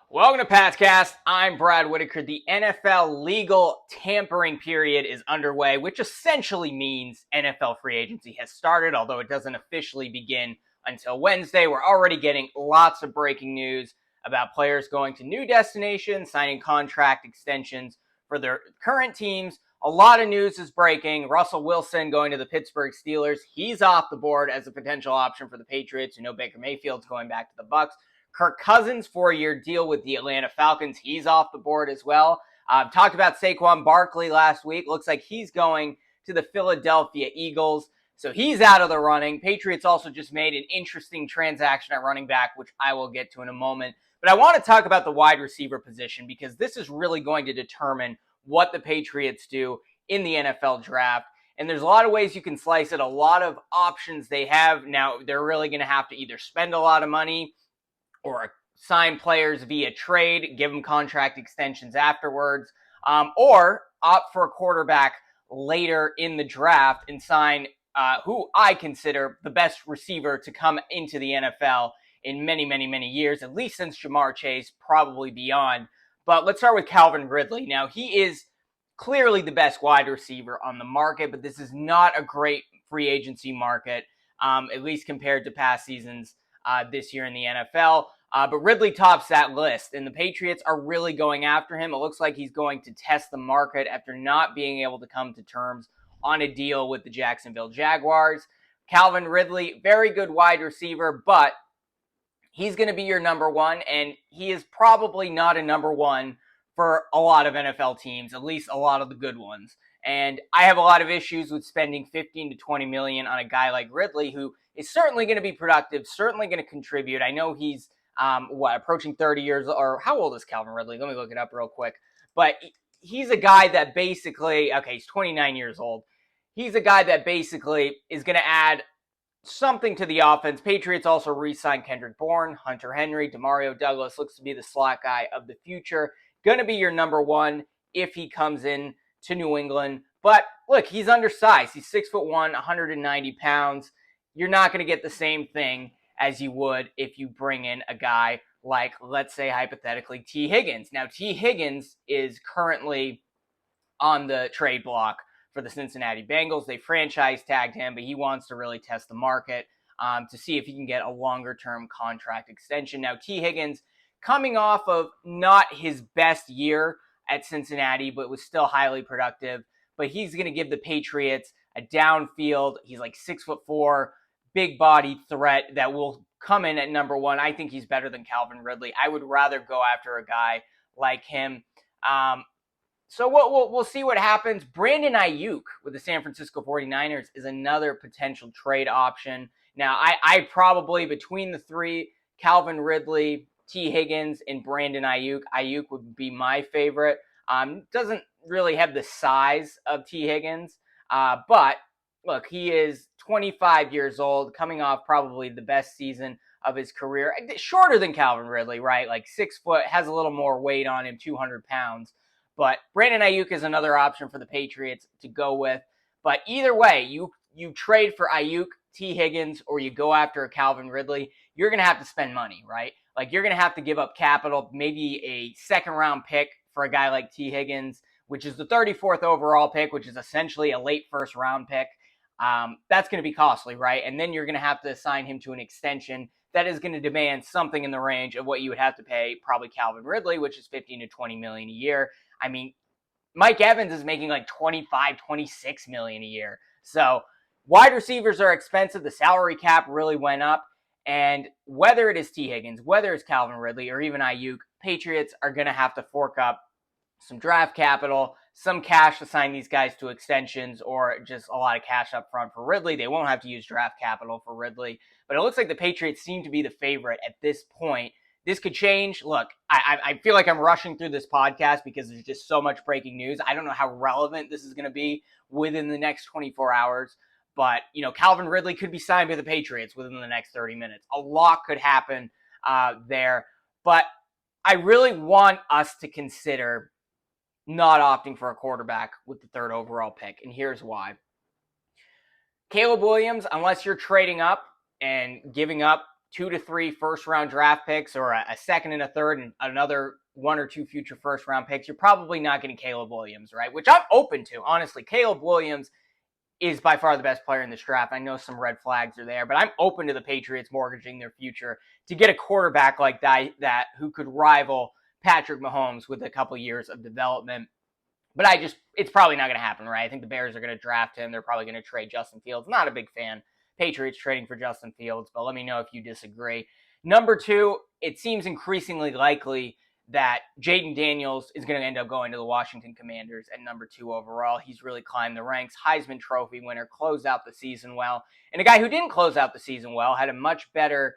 Welcome to Patscast. I'm Brad Whitaker. The NFL legal tampering period is underway, which essentially means NFL free agency has started, although it doesn't officially begin until Wednesday. We're already getting lots of breaking news about players going to new destinations, signing contract extensions for their current teams. A lot of news is breaking. Russell Wilson going to the Pittsburgh Steelers. He's off the board as a potential option for the Patriots. You know, Baker Mayfield's going back to the Bucs. Kirk Cousins, 4-year deal with the Atlanta Falcons. He's off the board as well. Talked about Saquon Barkley last week. Looks like he's going to the Philadelphia Eagles. So he's out of the running. Patriots also just made an interesting transaction at running back, which I will get to in a moment. But I want to talk about the wide receiver position because this is really going to determine what the Patriots do in the NFL draft. And there's a lot of ways you can slice it, a lot of options they have. Now, they're really going to have to either spend a lot of money or sign players via trade, give them contract extensions afterwards, or opt for a quarterback later in the draft and sign who I consider the best receiver to come into the NFL in many, many, many years, at least since Jamar Chase, probably beyond. But let's start with Calvin Ridley. Now, he is clearly the best wide receiver on the market, but this is not a great free agency market, at least compared to past seasons this year in the NFL. But Ridley tops that list, and the Patriots are really going after him. It looks like he's going to test the market after not being able to come to terms on a deal with the Jacksonville Jaguars. Calvin Ridley, very good wide receiver, but he's going to be your number one, and he is probably not a number one for a lot of NFL teams, at least a lot of the good ones. And I have a lot of issues with spending 15 to 20 million on a guy like Ridley, who is certainly going to be productive, certainly going to contribute. I know he's approaching 30 years, or how old is Calvin Ridley? Let me look it up real quick. But he's a guy that basically, he's 29 years old. He's a guy that basically is going to add something to the offense. Patriots also re-signed Kendrick Bourne, Hunter Henry, Demario Douglas looks to be the slot guy of the future. Going to be your number one if he comes in to New England. But look, he's undersized. He's 6'1", 190 pounds. You're not going to get the same thing as you would if you bring in a guy like, let's say, hypothetically, T. Higgins. Now, T. Higgins is currently on the trade block for the Cincinnati Bengals. They franchise tagged him, but he wants to really test the market to see if he can get a longer-term contract extension. Now, T. Higgins, coming off of not his best year at Cincinnati, but was still highly productive, but he's going to give the Patriots a downfield. He's like 6'4", big body threat that will come in at number one. I think he's better than Calvin Ridley. I would rather go after a guy like him. So we'll see what happens. Brandon Aiyuk with the San Francisco 49ers is another potential trade option. Now, I probably, between the three, Calvin Ridley, T. Higgins, and Brandon Aiyuk would be my favorite. Doesn't really have the size of T. Higgins, but look, he is 25 years old, coming off probably the best season of his career. Shorter than Calvin Ridley, right? Like 6 foot, has a little more weight on him, 200 pounds. But Brandon Aiyuk is another option for the Patriots to go with. But either way, you trade for Aiyuk, T. Higgins, or you go after a Calvin Ridley, you're going to have to spend money, right? Like, you're going to have to give up capital, maybe a second-round pick for a guy like T. Higgins, which is the 34th overall pick, which is essentially a late first-round pick. That's going to be costly, right? And then you're going to have to assign him to an extension that is going to demand something in the range of what you would have to pay probably Calvin Ridley, which is 15 to 20 million a year. I mean, Mike Evans is making like 25, 26 million a year. So wide receivers are expensive. The salary cap really went up. And whether it is T. Higgins, whether it's Calvin Ridley, or even Aiyuk, Patriots are going to have to fork up some draft capital, some cash to sign these guys to extensions, or just a lot of cash up front for Ridley. They won't have to use draft capital for Ridley. But it looks like the Patriots seem to be the favorite at this point. This could change. Look, I feel like I'm rushing through this podcast because there's just so much breaking news. I don't know how relevant this is going to be within the next 24 hours. But, Calvin Ridley could be signed by the Patriots within the next 30 minutes. A lot could happen there. But I really want us to consider not opting for a quarterback with the third overall pick. And here's why. Caleb Williams, unless you're trading up and giving up 2 to 3 first-round draft picks or a second and a third and another 1 or 2 future first-round picks, you're probably not getting Caleb Williams, right? Which I'm open to, honestly. Caleb Williams is by far the best player in this draft. I know some red flags are there, but I'm open to the Patriots mortgaging their future to get a quarterback like that who could rival Patrick Mahomes with a couple years of development. But it's probably not going to happen, right? I think the Bears are going to draft him. They're probably going to trade Justin Fields. Not a big fan. Patriots trading for Justin Fields, but let me know if you disagree. Number 2, it seems increasingly likely that Jaden Daniels is going to end up going to the Washington Commanders at number 2 overall. He's really climbed the ranks. Heisman Trophy winner, closed out the season well. And a guy who didn't close out the season well, had a much better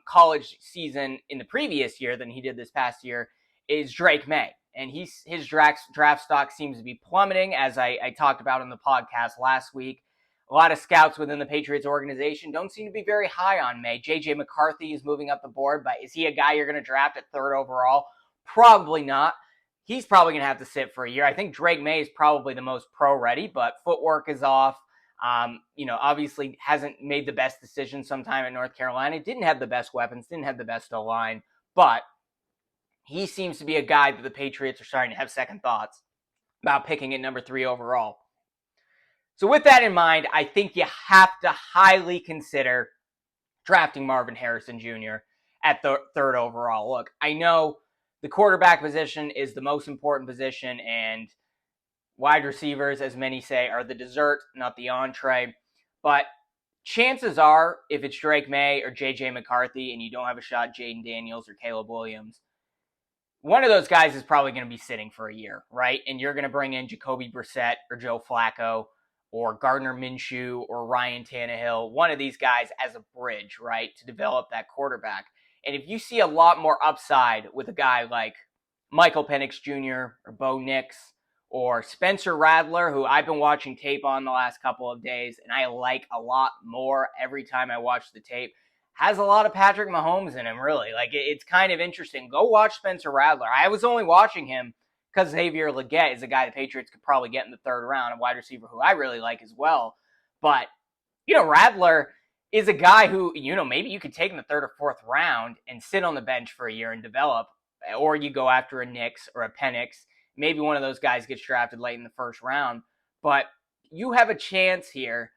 college season in the previous year than he did this past year, is Drake May. And his draft stock seems to be plummeting, as I talked about on the podcast last week. A lot of scouts within the Patriots organization don't seem to be very high on May. JJ McCarthy is moving up the board, but is he a guy you're going to draft at 3rd overall? Probably not. He's probably going to have to sit for a year. I think Drake May is probably the most pro-ready, but footwork is off. Obviously hasn't made the best decision sometime at North Carolina. Didn't have the best weapons, didn't have the best O-line, but he seems to be a guy that the Patriots are starting to have second thoughts about picking at number 3 overall. So with that in mind, I think you have to highly consider drafting Marvin Harrison Jr. at the 3rd overall. Look, I know the quarterback position is the most important position, and wide receivers, as many say, are the dessert, not the entree. But chances are, if it's Drake May or JJ McCarthy and you don't have a shot Jaden Daniels or Caleb Williams, one of those guys is probably going to be sitting for a year, right? And you're going to bring in Jacoby Brissett or Joe Flacco or Gardner Minshew or Ryan Tannehill, one of these guys as a bridge, right, to develop that quarterback. And if you see a lot more upside with a guy like Michael Penix Jr. or Bo Nix or Spencer Rattler, who I've been watching tape on the last couple of days, and I like a lot more every time I watch the tape, has a lot of Patrick Mahomes in him, really. Like, it's kind of interesting. Go watch Spencer Rattler. I was only watching him because Xavier Legette is a guy the Patriots could probably get in the 3rd round, a wide receiver who I really like as well. But, Rattler is a guy who, maybe you could take in the 3rd or 4th round and sit on the bench for a year and develop, or you go after a Nix or a Penix. Maybe one of those guys gets drafted late in the 1st round. But you have a chance here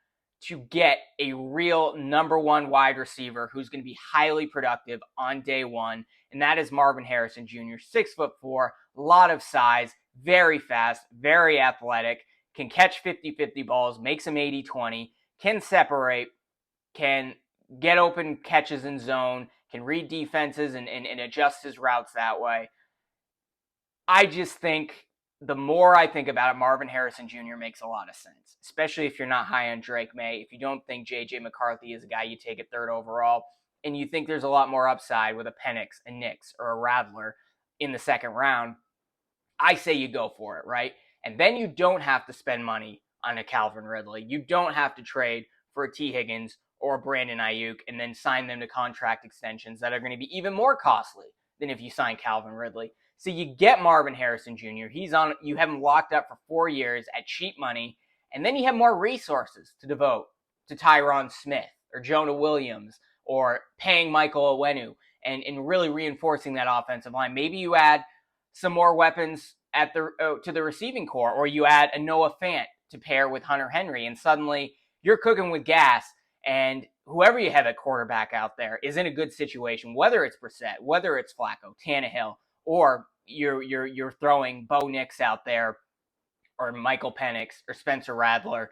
to get a real number 1 wide receiver who's going to be highly productive on day 1, and that is Marvin Harrison Jr., 6'4", a lot of size, very fast, very athletic, can catch 50-50 balls, makes them 80-20, can separate, can get open catches in zone, can read defenses and adjust his routes that way. I just think the more I think about it, Marvin Harrison Jr. makes a lot of sense, especially if you're not high on Drake May, if you don't think J.J. McCarthy is a guy you take at 3rd overall, and you think there's a lot more upside with a Penix, a Nix, or a Rattler in the 2nd round, I say you go for it, right? And then you don't have to spend money on a Calvin Ridley. You don't have to trade for a T. Higgins or a Brandon Aiyuk and then sign them to contract extensions that are going to be even more costly than if you sign Calvin Ridley. So you get Marvin Harrison Jr. You have him locked up for 4 years at cheap money, and then you have more resources to devote to Tyron Smith or Jonah Williams or paying Michael Onwenu and really reinforcing that offensive line. Maybe you add some more weapons to the receiving core, or you add a Noah Fant to pair with Hunter Henry, and suddenly you're cooking with gas, and whoever you have at quarterback out there is in a good situation, whether it's Brissett, whether it's Flacco, Tannehill, or you're throwing Bo Nix out there, or Michael Penix, or Spencer Rattler.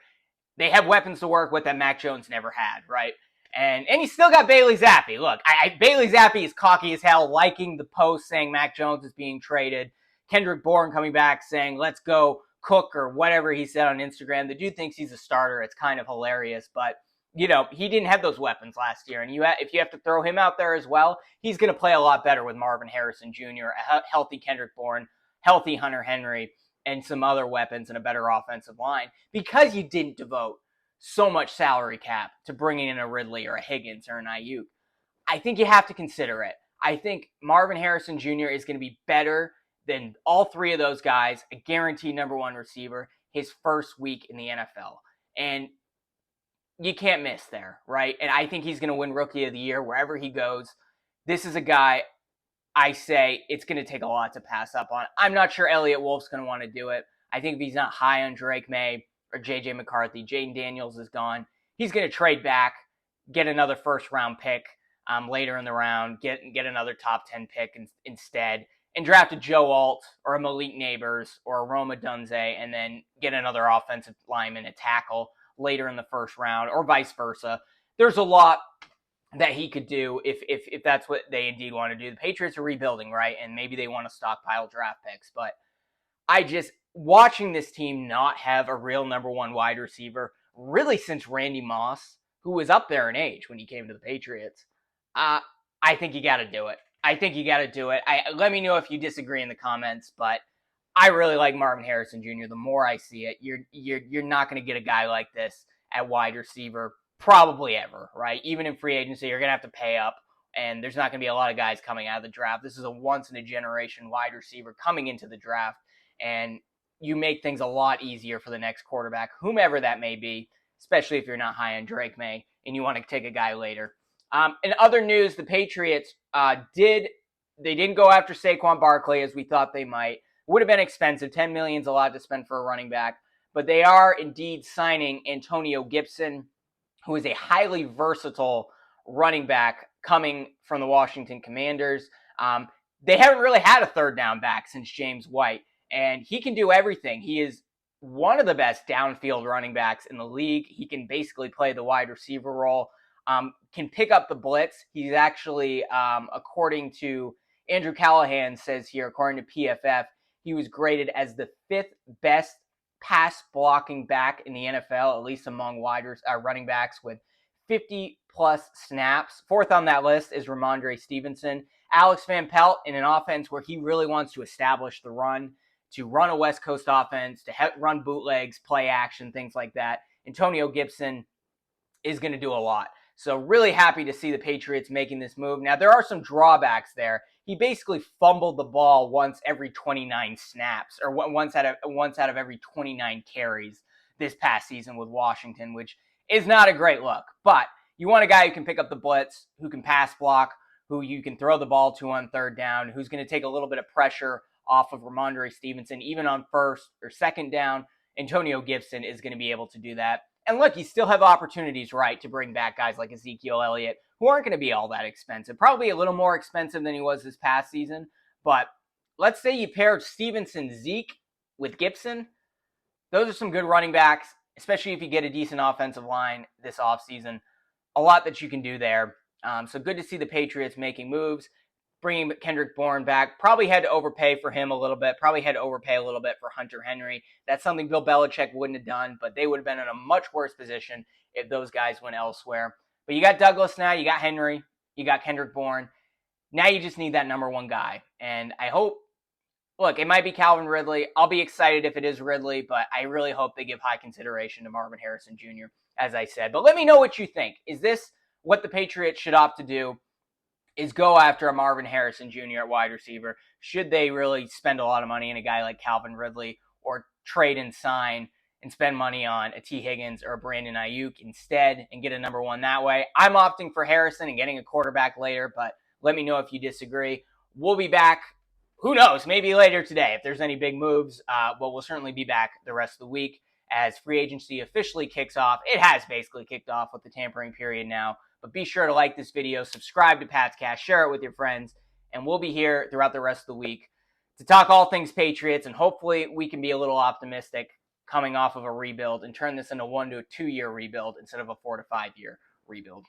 They have weapons to work with that Mac Jones never had, right? And he's still got Bailey Zappi. Look, Bailey Zappi is cocky as hell, liking the post saying Mac Jones is being traded. Kendrick Bourne coming back saying, let's go Cook, or whatever he said on Instagram. The dude thinks he's a starter. It's kind of hilarious, but he didn't have those weapons last year. And if you have to throw him out there as well, he's going to play a lot better with Marvin Harrison Jr., a healthy Kendrick Bourne, healthy Hunter Henry, and some other weapons and a better offensive line, because you didn't devote so much salary cap to bringing in a Ridley or a Higgins or an Aiyuk. I think you have to consider it. I think Marvin Harrison Jr. is going to be better than all 3 of those guys, a guaranteed number 1 receiver, his first week in the NFL. And you can't miss there, right? And I think he's going to win Rookie of the Year wherever he goes. This is a guy I say it's going to take a lot to pass up on. I'm not sure Elliott Wolf's going to want to do it. I think if he's not high on Drake May or J.J. McCarthy, Jaden Daniels is gone. He's going to trade back, get another first-round pick later in the round, get another top 10 pick instead, and draft a Joe Alt or a Malik Neighbors or a Roma Dunze, and then get another offensive lineman, a tackle later in the first round, or vice versa. There's a lot that he could do if that's what they indeed want to do. The Patriots are rebuilding, right? And maybe they want to stockpile draft picks. But watching this team not have a real number one wide receiver, really since Randy Moss, who was up there in age when he came to the Patriots, I think you got to do it. Let me know if you disagree in the comments, but I really like Marvin Harrison Jr. The more I see it, you're not going to get a guy like this at wide receiver probably ever, right? Even in free agency, you're going to have to pay up, and there's not going to be a lot of guys coming out of the draft. This is a once-in-a-generation wide receiver coming into the draft, and you make things a lot easier for the next quarterback, whomever that may be, especially if you're not high on Drake May and you want to take a guy later. In other news, the Patriots didn't go after Saquon Barkley as we thought they might. It would have been expensive. $10 million is a lot to spend for a running back, but they are indeed signing Antonio Gibson, who is a highly versatile running back coming from the Washington Commanders. They haven't really had a third down back since James White, and he can do everything. He is one of the best downfield running backs in the league. He can basically play the wide receiver role, can pick up the blitz. He's actually, according to Andrew Callahan says here, according to PFF, he was graded as the 5th best pass blocking back in the NFL, at least among running backs with 50 plus snaps. 4th on that list is Ramondre Stevenson. Alex Van Pelt, in an offense where he really wants to establish the run, to run a West Coast offense, to run bootlegs, play action, things like that. Antonio Gibson is going to do a lot. So really happy to see the Patriots making this move. Now, there are some drawbacks there. He basically fumbled the ball once every 29 snaps, or once out of every 29 carries this past season with Washington, which is not a great look. But you want a guy who can pick up the blitz, who can pass block, who you can throw the ball to on third down, who's going to take a little bit of pressure off of Ramondre Stevenson, even on first or second down. Antonio Gibson is going to be able to do that. And look, you still have opportunities, right, to bring back guys like Ezekiel Elliott, who aren't going to be all that expensive. Probably a little more expensive than he was this past season. But let's say you pair Stevenson, Zeke with Gibson. Those are some good running backs, especially if you get a decent offensive line this offseason. A lot that you can do there. So good to see the Patriots making moves. Bringing Kendrick Bourne back. Probably had to overpay for him a little bit. Probably had to overpay a little bit for Hunter Henry. That's something Bill Belichick wouldn't have done, but they would have been in a much worse position if those guys went elsewhere. But you got Douglas now. You got Henry. You got Kendrick Bourne. Now you just need that number one guy. And I hope, look, it might be Calvin Ridley. I'll be excited if it is Ridley, but I really hope they give high consideration to Marvin Harrison Jr., as I said. But let me know what you think. Is this what the Patriots should opt to do? Is go after a Marvin Harrison Jr. at wide receiver? Should they really spend a lot of money in a guy like Calvin Ridley, or trade and sign and spend money on a T. Higgins or a Brandon Aiyuk instead and get a number one that way? I'm opting for Harrison and getting a quarterback later, but let me know if you disagree. We'll be back, who knows, maybe later today if there's any big moves, but we'll certainly be back the rest of the week as free agency officially kicks off. It has basically kicked off with the tampering period now. But be sure to like this video, subscribe to Pat's Cast, share it with your friends, and we'll be here throughout the rest of the week to talk all things Patriots, and hopefully we can be a little optimistic coming off of a rebuild and turn this into 1 to 2 year rebuild instead of a 4 to 5 year rebuild.